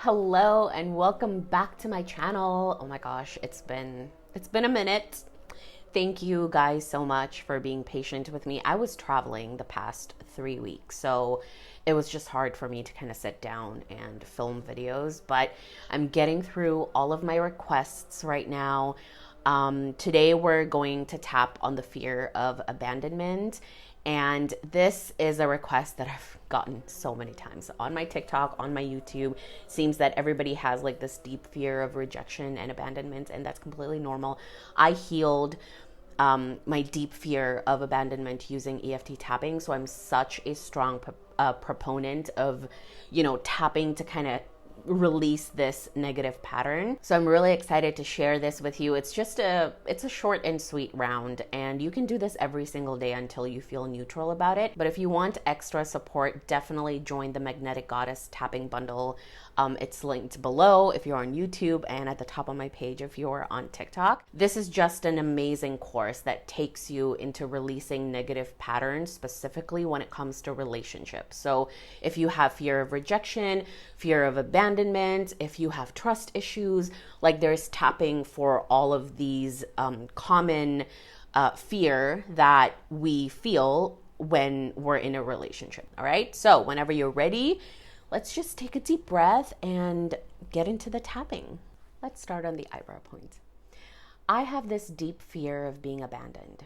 Hello and welcome back to my channel. Oh my gosh, it's been a minute. Thank you guys so much for being patient with me. I was traveling the past 3 weeks, so it was just hard for me to kind of sit down and film videos, but I'm getting through all of my requests right now. Today we're going to tap on the fear of abandonment. And this is a request that I've gotten so many times on my TikTok, on my YouTube. Seems that everybody has like this deep fear of rejection and abandonment, and that's completely normal. I healed my deep fear of abandonment using EFT tapping. So I'm such a strong proponent of, tapping to kind of release this negative pattern. So I'm really excited to share this with you. It's a short and sweet round, and you can do this every single day until you feel neutral about it. But if you want extra support, definitely join the Magnetic Goddess tapping bundle. It's linked below if you're on YouTube and at the top of my page if you're on TikTok. This is just an amazing course that takes you into releasing negative patterns, specifically when it comes to relationships. So if you have fear of rejection, fear of abandonment, if you have trust issues, like there's tapping for all of these common fear that we feel when we're in a relationship. All right. So whenever you're ready, let's just take a deep breath and get into the tapping. Let's start on the eyebrow point. I have this deep fear of being abandoned.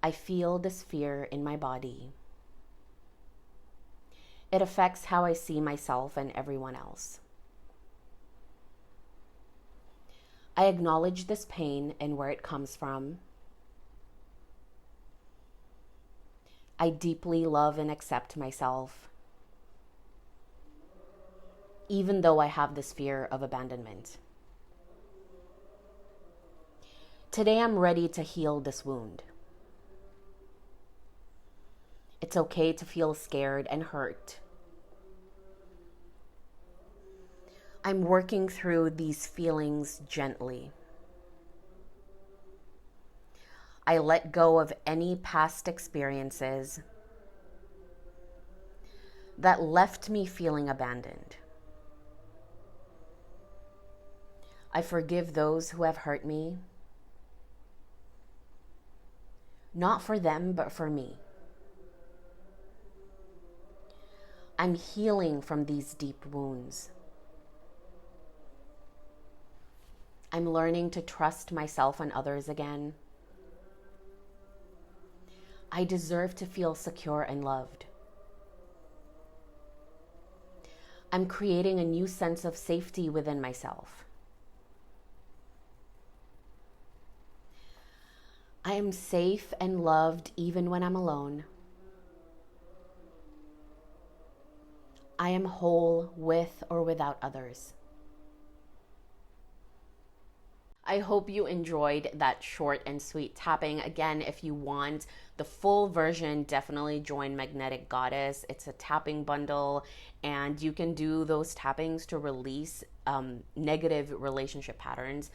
I feel this fear in my body. It affects how I see myself and everyone else. I acknowledge this pain and where it comes from. I deeply love and accept myself, even though I have this fear of abandonment. Today I'm ready to heal this wound. It's okay to feel scared and hurt. I'm working through these feelings gently. I let go of any past experiences that left me feeling abandoned. I forgive those who have hurt me, not for them, but for me. I'm healing from these deep wounds. I'm learning to trust myself and others again. I deserve to feel secure and loved. I'm creating a new sense of safety within myself. I am safe and loved even when I'm alone. I am whole with or without others. I hope you enjoyed that short and sweet tapping. Again, if you want the full version, definitely join Magnetic Goddess. It's a tapping bundle, and you can do those tappings to release negative relationship patterns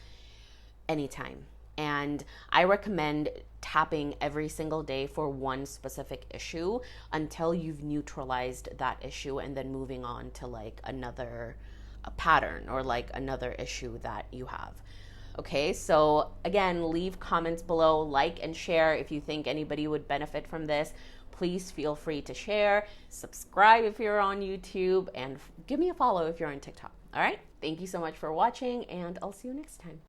anytime. And I recommend tapping every single day for one specific issue until you've neutralized that issue, and then moving on to like another pattern or like another issue that you have. Okay, so again, leave comments below, like and share if you think anybody would benefit from this. Please feel free to share, subscribe if you're on YouTube, and give me a follow if you're on TikTok. All right, thank you so much for watching, and I'll see you next time.